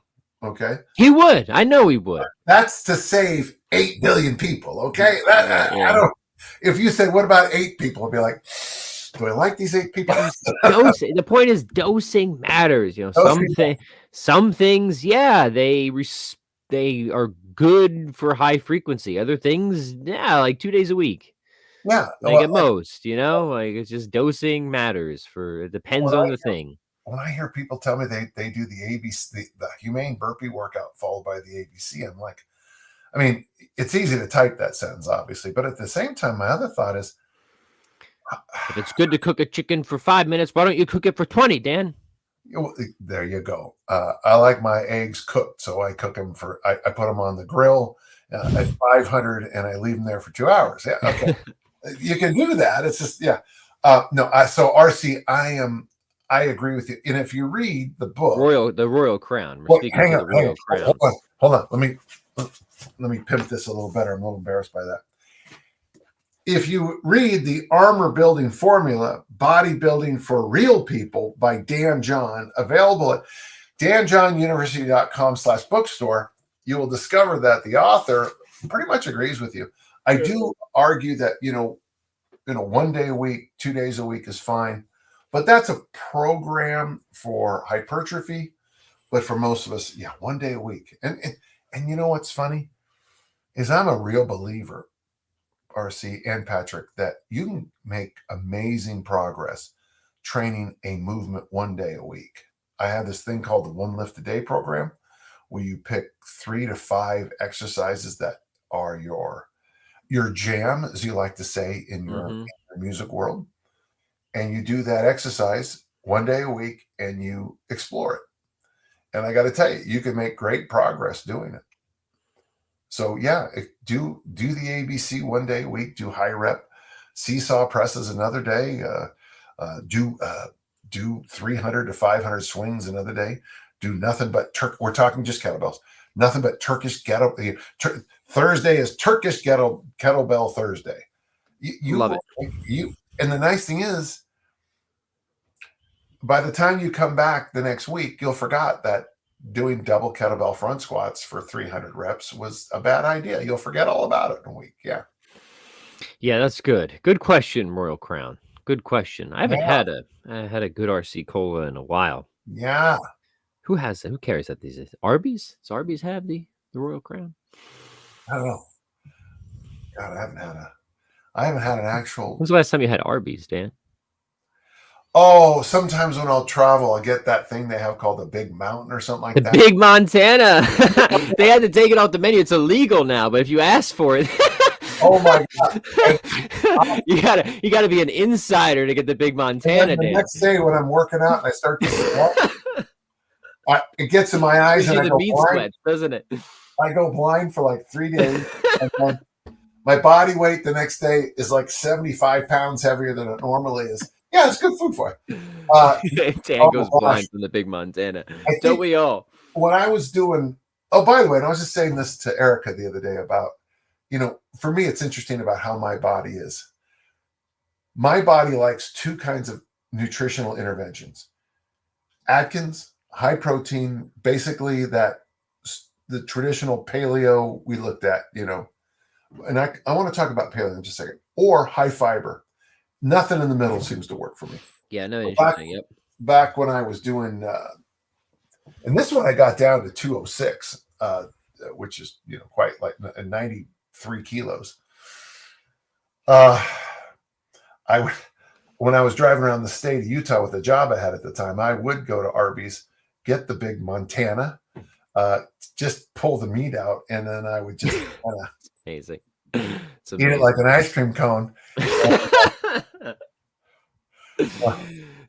Okay? He would. I know he would. That's to save 8 billion people. Okay? If you said, what about 8 people? I'd be like, do I like these 8 people? The point is dosing matters. Some things, yeah, they are good for high frequency. Other things, yeah, like 2 days a week. Yeah. At most, like it's just dosing matters it depends on the thing. When I hear people tell me they do the ABC, the humane burpee workout followed by the ABC, I'm like, it's easy to type that sentence, obviously, but at the same time, my other thought is, if it's good to cook a chicken for 5 minutes, why don't you cook it for 20, Dan? There you go. I like my eggs cooked, so I cook them I put them on the grill at 500 and I leave them there for 2 hours. Yeah, okay. You can do that. It's just, yeah. No, so RC, I agree with you. And if you read the book, The Royal Crown. We're speaking hang to on, the Royal Crown. hold on. Let me pimp this a little better. I'm a little embarrassed by that. If you read the Armor Building Formula, Bodybuilding for Real People by Dan John, available at danjohnuniversity.com/bookstore, you will discover that the author pretty much agrees with you. I do argue that, 1 day a week, 2 days a week is fine, but that's a program for hypertrophy. But for most of us, 1 day a week. And you know what's funny is I'm a real believer, RC and Patrick, that you can make amazing progress training a movement 1 day a week. I have this thing called the 1 lift a day program, where you pick 3 to 5 exercises that are your jam, as you like to say in your music world, and you do that exercise 1 day a week and you explore it. And I got to tell you, you can make great progress doing it. So do the ABC 1 day a week, do high rep seesaw presses another day, do 300 to 500 swings another day, do nothing but we're talking just kettlebells, nothing but Turkish kettlebell. Thursday is Turkish kettlebell Thursday. Love it. And the nice thing is, by the time you come back the next week, you'll forgot that doing double kettlebell front squats for 300 reps was a bad idea. You'll forget all about it in a week. Yeah. Yeah, that's good. Good question, Royal Crown. Good question. I haven't had a good RC Cola in a while. Yeah. Who has that? Who carries that these days? Arby's? Does Arby's have the Royal Crown? I don't know. God, I haven't had an actual. When's the last time you had Arby's, Dan? Oh, sometimes when I'll travel, I'll get that thing they have called the Big Mountain or something like The that. Big Montana. They had to take it off the menu. It's illegal now, but if you ask for it, oh my God. you gotta be an insider to get the Big Montana. The next day when I'm working out and I start to sweat, it gets in my eyes and I go blind, sweats, doesn't it? I go blind for like 3 days. And then my body weight the next day is like 75 pounds heavier than it normally is. Yeah, it's good food for you. Dan goes blind from the Big Montana. Don't we all? When I was doing, by the way, and I was just saying this to Erica the other day about, for me, it's interesting about how my body is. My body likes 2 kinds of nutritional interventions. Atkins, high protein, basically the traditional paleo we looked at, and I want to talk about paleo in just a second, or high fiber. Nothing in the middle seems to work for me. Yeah, no, interesting. Yep. Back when I was doing, and this one I got down to 206, which is quite like 93 kilos. When I was driving around the state of Utah with the job I had at the time, I would go to Arby's, get the Big Montana, just pull the meat out, and then I would just kind of amazing. Eat it like an ice cream cone.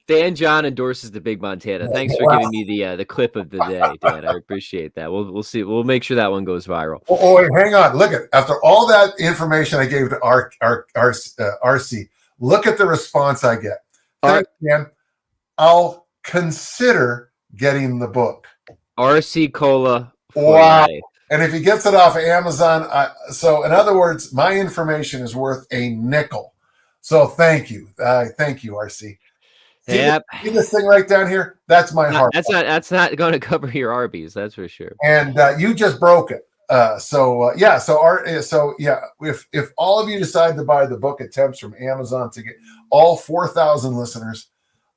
Dan John endorses the Big Montana. Thanks for giving me the clip of the day, Dan. I appreciate that. We'll see. We'll make sure that one goes viral. Oh, wait, hang on. Look at after all that information I gave to RC. Look at the response I get. Thanks, Dan. I'll consider getting the book. RC Cola. Wow. Life. And if he gets it off Amazon, so in other words, my information is worth a nickel. So thank you. Thank you, RC. See this thing right down here? That's my heart. That's not going to cover your Arby's, that's for sure. And you just broke it. If all of you decide to buy the book attempts from Amazon to get all 4,000 listeners,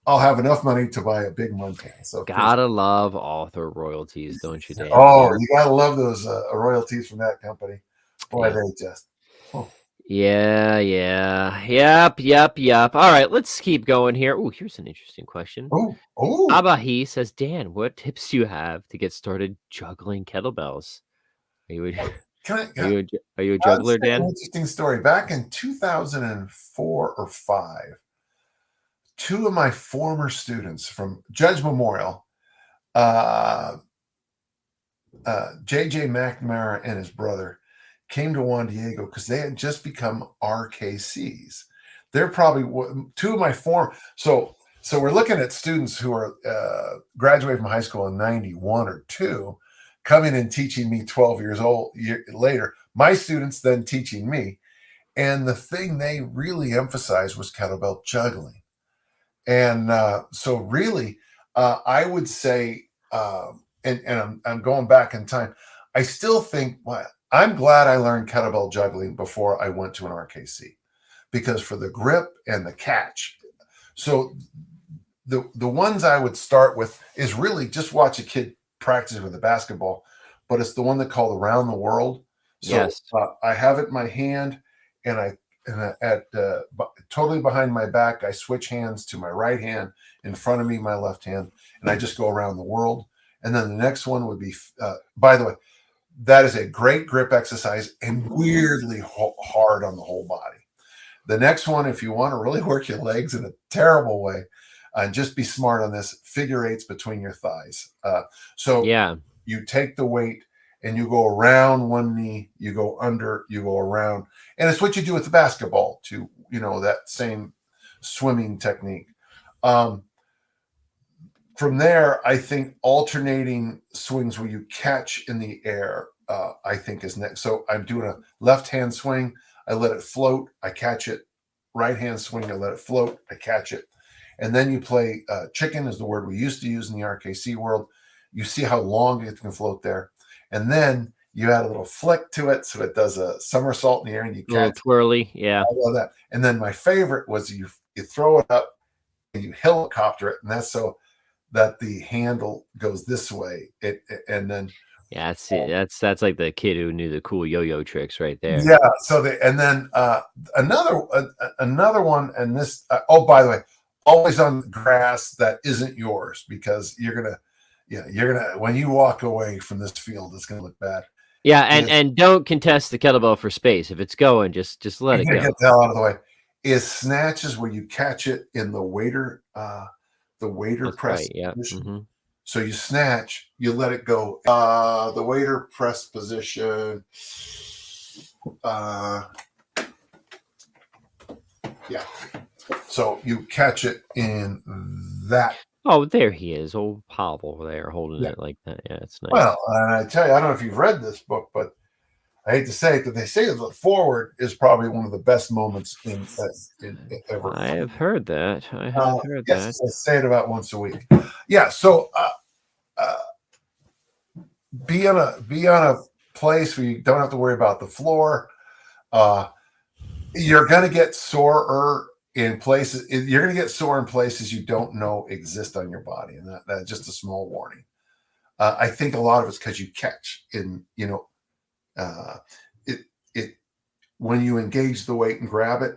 I'll have enough money to buy a Big Montana. So gotta love author royalties, don't you, Dan? Oh, you gotta love those royalties from that company. Boy, they just. Oh. Yeah. Yep. All right, let's keep going here. Oh, here's an interesting question. Oh. Abahi says, Dan, what tips do you have to get started juggling kettlebells? Are you a juggler, Dan? An interesting story. Back in 2004 or 5, 2 of my former students from Judge Memorial, JJ McNamara and his brother, came to Juan Diego because they had just become RKCs. they're probably two of my form. So we're looking at students who are graduating from high school in 91 or 2, coming and teaching me 12 years old later. My students then teaching me. And the thing they really emphasized was kettlebell juggling. And so really, I would say, and I'm going back in time, I still think, well, I'm glad I learned kettlebell juggling before I went to an RKC, because for the grip and the catch. So the ones I would start with is really just watch a kid practice with a basketball, but it's the one they call Around the World. So Yes. I have it in my hand, and totally behind my back, I switch hands to my right hand, in front of me, my left hand, and I just go around the world. And then the next one would be, by the way, that is a great grip exercise and weirdly hard on the whole body. The next one, if you want to really work your legs in a terrible way, and just be smart on this, figure eights between your thighs. So Yeah. you take the weight and you go around one knee, you go under, you go around. And it's what you do with the basketball too, that same swimming technique. From there, I think alternating swings where you catch in the air, I think is next. So I'm doing a left-hand swing, I let it float, I catch it. Right hand swing, I let it float, I catch it. And then you play chicken is the word we used to use in the RKC world. You see how long it can float there. And then you add a little flick to it, so it does a somersault in the air and you catch. A little twirly, yeah. I love that. And then my favorite was you throw it up and you helicopter it, and that's so that the handle goes this way. And then Yeah, that's like the kid who knew the cool yo-yo tricks right there. Yeah. So another one, and this. By the way, always on grass that isn't yours, because you're gonna when you walk away from this field, it's gonna look bad. Yeah, and don't contest the kettlebell for space. If it's going, just let it go. Get the hell out of the way. Is snatches where you catch it in the waiter That's press right, yeah. position. Mm-hmm. So you snatch, you let it go. The waiter press position. Yeah. So you catch it in that. Oh, there he is, old Pavel there holding it like that. Yeah, it's nice. Well, and I tell you, I don't know if you've read this book, but I hate to say it, but they say the forward is probably one of the best moments in ever. I have heard that. I have heard yes, that. I say it about once a week. Yeah. So be on a place where you don't have to worry about the floor. You're going to get sore in places. You're going to get sore in places you don't know exist on your body, and that's just a small warning. I think a lot of it's because you catch in, when you engage the weight and grab it,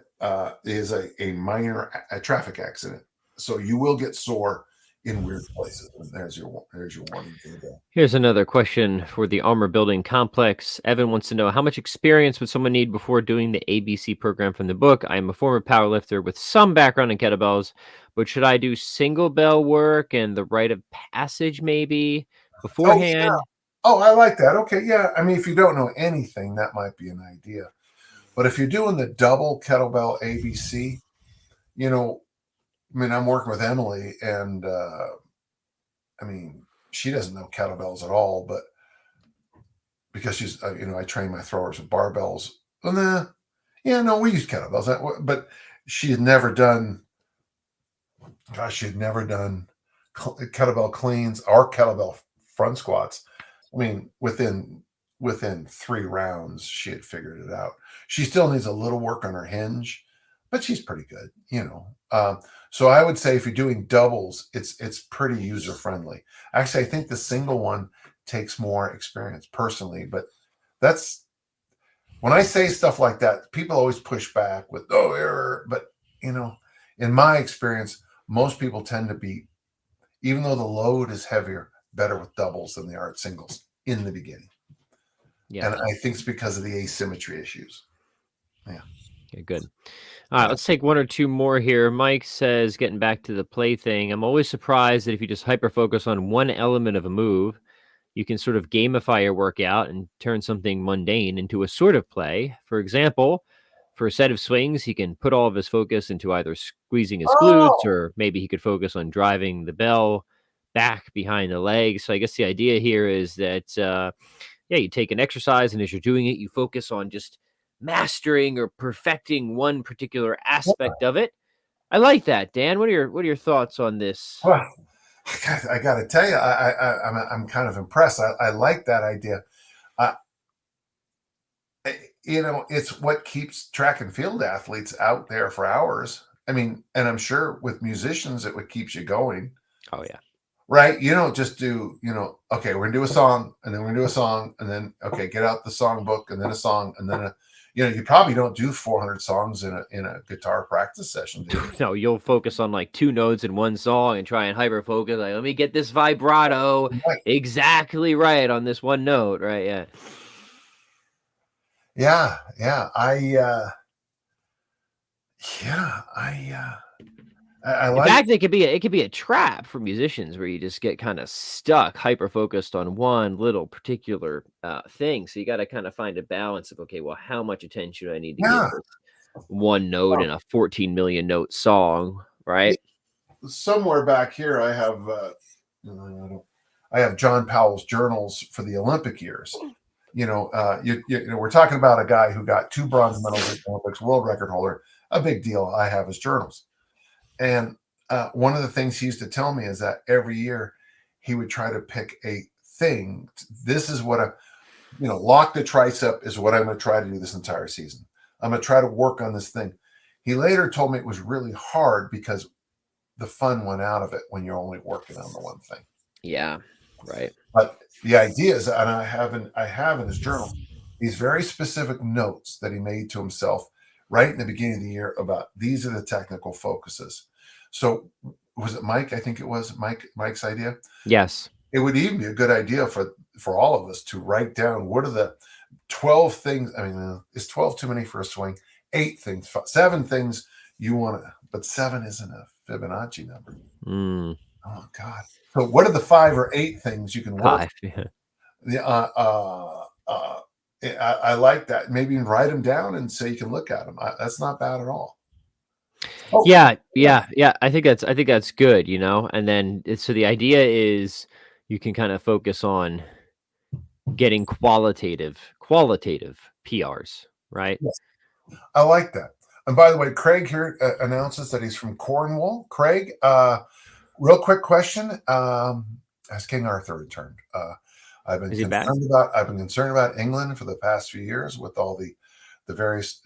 is a minor traffic accident. So you will get sore in weird places. And there's your warning for the day. Here's another question for the armor building complex. Evan wants to know, how much experience would someone need before doing the ABC program from the book? I am a former powerlifter with some background in kettlebells, but should I do single bell work and the rite of passage maybe beforehand? Oh, I like that. Okay, yeah. I mean, if you don't know anything, that might be an idea. But if you're doing the double kettlebell ABC, I'm working with Emily, and she doesn't know kettlebells at all, but because she's, I train my throwers with barbells. We use kettlebells, but she had never done kettlebell cleans or kettlebell front squats. Within 3 rounds, she had figured it out. She still needs a little work on her hinge, but she's pretty good, So I would say if you're doing doubles, it's pretty user friendly. Actually, I think the single one takes more experience personally, but that's when I say stuff like that, people always push back with error. But in my experience, most people tend to be, even though the load is heavier, better with doubles than they are at singles in the beginning. Yeah. And I think it's because of the asymmetry issues. Yeah. Okay, good. All right, let's take one or two more here. Mike says, getting back to the play thing, I'm always surprised that if you just hyper-focus on one element of a move, you can sort of gamify your workout and turn something mundane into a sort of play. For example, for a set of swings, he can put all of his focus into either squeezing his glutes, Oh, or maybe he could focus on driving the bell back behind the leg. So I guess the idea here is that, yeah, you take an exercise, and as you're doing it, you focus on just mastering or perfecting one particular aspect of it. I like that, Dan. What are your thoughts on this? well, I got to tell you, I'm kind of impressed. I like that idea. Uh, it's what keeps track and field athletes out there for hours. I mean, and I'm sure with musicians, it what keeps you going, Oh yeah. right? You don't just do, okay, we're gonna do a song, and then we're gonna do a song, and then okay, get out the song book, and then a song, and then you probably don't do 400 songs in a guitar practice session, do you? No, you'll focus on like two notes in one song and try and hyper focus. Like, let me get this vibrato Right. exactly right on this one note, right? Yeah. Yeah, yeah. Yeah, I In like. fact, it could be a trap for musicians where you just get kind of stuck, hyper focused on one little particular thing. So you got to kind of find a balance of, okay, well, how much attention do I need to give Yeah. this one note in a 14 million note song, right? Somewhere back here, I have John Powell's journals for the Olympic years. We're talking about a guy who got 2 bronze medals at the Olympics, world record holder. A big deal. I have his journals, and one of the things he used to tell me is that every year he would try to pick a thing. This is what lock the tricep is what I'm going to try to do this entire season. I'm going to try to work on this thing. He later told me it was really hard because the fun went out of it when you're only working on the one thing. Yeah, right. But the idea is, and I have in his journal these very specific notes that he made to himself right in the beginning of the year about these are the technical focuses. So was it Mike? I think it was Mike's idea. Yes. It would even be a good idea for all of us to write down what are the 12 things. I mean, is 12 too many for a swing? 8 things, 7 things you want to, but 7 isn't a Fibonacci number. Mm, Oh God. So what are the 5 or 8 things you can work? 5. Yeah. I like that. Maybe even write them down and so you can look at them. That's not bad at all. Oh, Yeah, yeah, yeah. I think that's good, And then so the idea is you can kind of focus on getting qualitative PRs, right? yes, I like that. And by the way, Craig here announces that he's from Cornwall. Craig, real quick question: has King Arthur returned? Is he back? I've been concerned about England for the past few years with all the various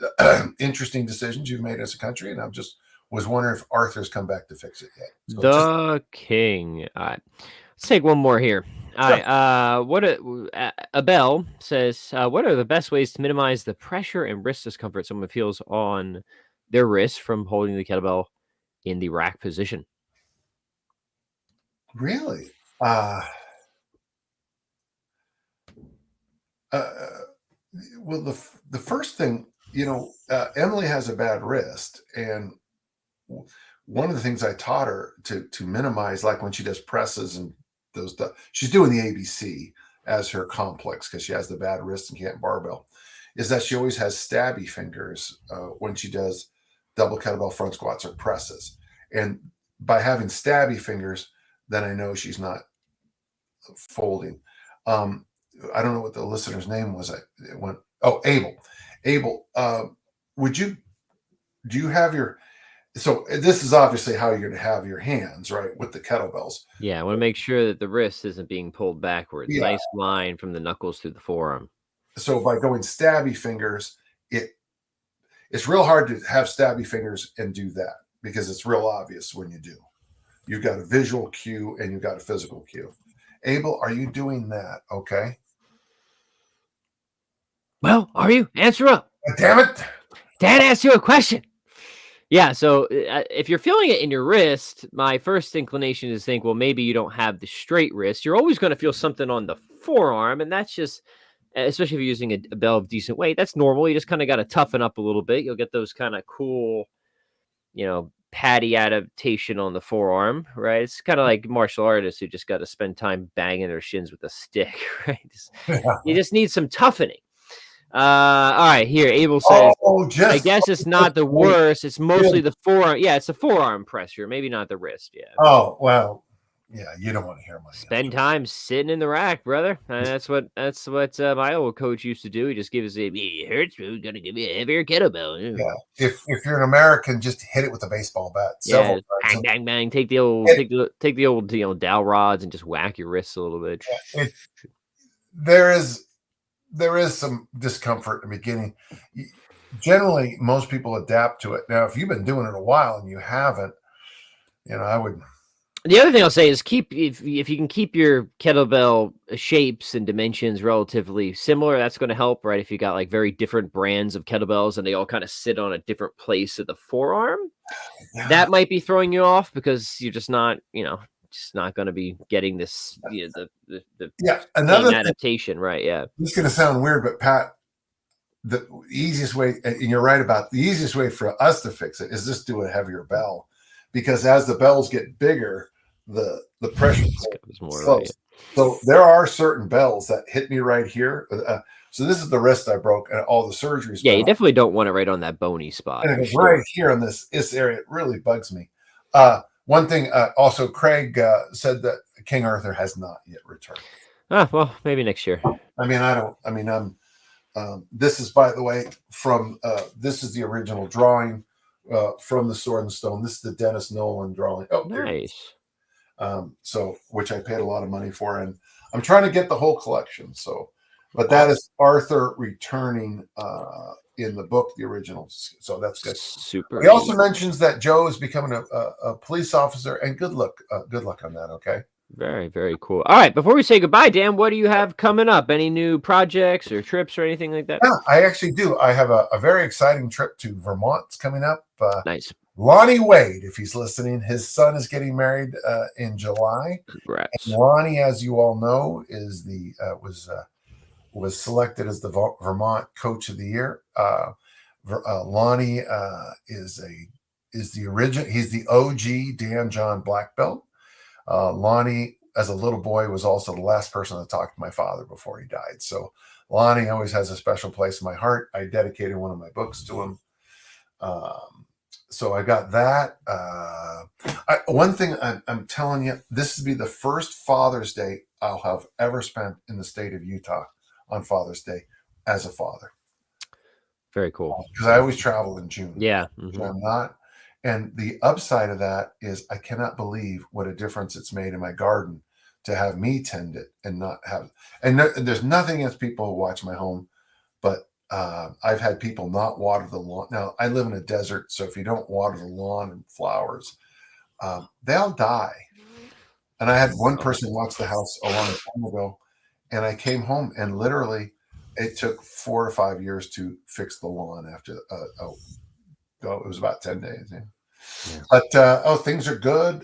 interesting decisions you've made as a country, and I'm just was wondering if Arthur's come back to fix it yet. So just The king. All right. Let's take one more here. All sure. right. Abel says, what are the best ways to minimize the pressure and wrist discomfort someone feels on their wrist from holding the kettlebell in the rack position? Really? Uh, uh, well, the first thing, Emily has a bad wrist, and one of the things I taught her to minimize, like when she does presses and those stuff, she's doing the ABC as her complex because she has the bad wrist and can't barbell, is that she always has stabby fingers when she does double kettlebell front squats or presses. And by having stabby fingers, then I know she's not folding. Um, I don't know what the listener's name was. It went, oh, Abel. Abel, would you, do you have your, so this is obviously how you're going to have your hands, right, with the kettlebells. Yeah, I want to make sure that the wrist isn't being pulled backwards. Yeah. Nice line from the knuckles through the forearm. So by going stabby fingers, it's real hard to have stabby fingers and do that because it's real obvious when you do. You've got a visual cue and you've got a physical cue. Abel, are you doing that? Okay. Well, are you? Answer up. Damn it. Dan asked you a question. Yeah, so if you're feeling it in your wrist, my first inclination is to think, well, maybe you don't have the straight wrist. You're always going to feel something on the forearm, and that's just, especially if you're using a bell of decent weight, that's normal. You just kind of got to toughen up a little bit. You'll get those kind of cool, patty adaptation on the forearm, right? It's kind of like martial artists who just got to spend time banging their shins with a stick, right? You just need some toughening. All right, here. Abel says, Oh, I just guess it's not the wait. worst. It's mostly the forearm. Yeah, it's the forearm pressure, maybe not the wrist. Yeah. Oh, well, yeah, you don't want to hear my Spend answer. time sitting in the rack, brother. And that's what my old coach used to do. He just gives it. It hurts. We're gonna give you a heavier kettlebell. Yeah, if you're an American, just hit it with a baseball bat Yeah, several times. bang, bang, bang. Take the old, It, take the old, dowel rods and just whack your wrists a little bit. it, there is some discomfort in the beginning. Generally, most people adapt to it. Now, if you've been doing it a while and you haven't, I would. The other thing I'll say is keep if you can keep your kettlebell shapes and dimensions relatively similar, that's going to help, right? If you got like very different brands of kettlebells and they all kind of sit on a different place of the forearm, that might be throwing you off because you're just not, just not going to be getting this, the Another same thing, adaptation, right? Yeah. this is going to sound weird, but Pat, the easiest way, and you're right about the easiest way for us to fix it is just do a heavier bell, because as the bells get bigger, the pressure It's more slows. right. So there are certain bells that hit me right here. So this is the wrist I broke and all the surgeries. Yeah, you definitely don't want it right on that bony spot. And it's sure. right here in this area. It really bugs me. One thing also, Craig said that King Arthur has not yet returned. Well, maybe next year. This is, by the way, from this is the original drawing from the Sword and Stone. This is the Dennis Nolan drawing. Oh, nice. So which I paid a lot of money for, and I'm trying to get the whole collection. So, but that is Arthur returning in the book, the original. So that's good. Super. He also mentions that Joe is becoming a police officer, and good luck on that. Okay. Very, very cool. All right, before we say goodbye, Dan, what do you have coming up? Any new projects or trips or anything like that? Yeah, I actually do. I have a very exciting trip to Vermont coming up. Nice. Lonnie Wade, if he's listening, his son is getting married in July. Congrats. And Lonnie, as you all know, is was selected as the Vermont Coach of the Year. Lonnie is the original. He's the OG Dan John black belt. Lonnie, as a little boy, was also the last person to talk to my father before he died. So Lonnie always has a special place in my heart. I dedicated one of my books to him. So I got that. One thing I'm telling you, this will be the first Father's Day I'll have ever spent in the state of Utah on Father's Day as a father. Very cool. Because I always travel in June. Yeah. Mm-hmm. So I'm not. And the upside of that is I cannot believe what a difference it's made in my garden to have me tend it and not have. And there's nothing against people who watch my home, but I've had people not water the lawn. Now, I live in a desert, so if you don't water the lawn and flowers, they'll die. And I had one person watch the house a long time ago, and I came home, and literally it took 4 or 5 years to fix the lawn after it was about 10 days. Yeah. But things are good.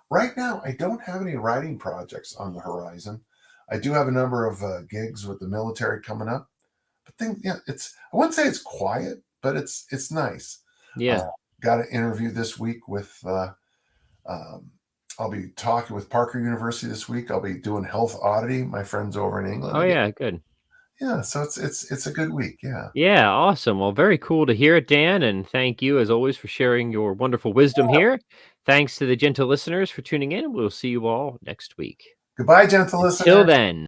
Right now, I don't have any writing projects on the horizon. I do have a number of gigs with the military coming up. But I wouldn't say it's quiet, but it's nice. Yeah. Got an interview this week with I'll be talking with Parker University this week. I'll be doing health auditing. My friends over in England. Oh yeah, good. Yeah, so it's a good week. Yeah. Yeah, awesome. Well, very cool to hear it, Dan, and thank you as always for sharing your wonderful wisdom here. Thanks to the gentle listeners for tuning in. We'll see you all next week. Goodbye, gentle listeners. Till then.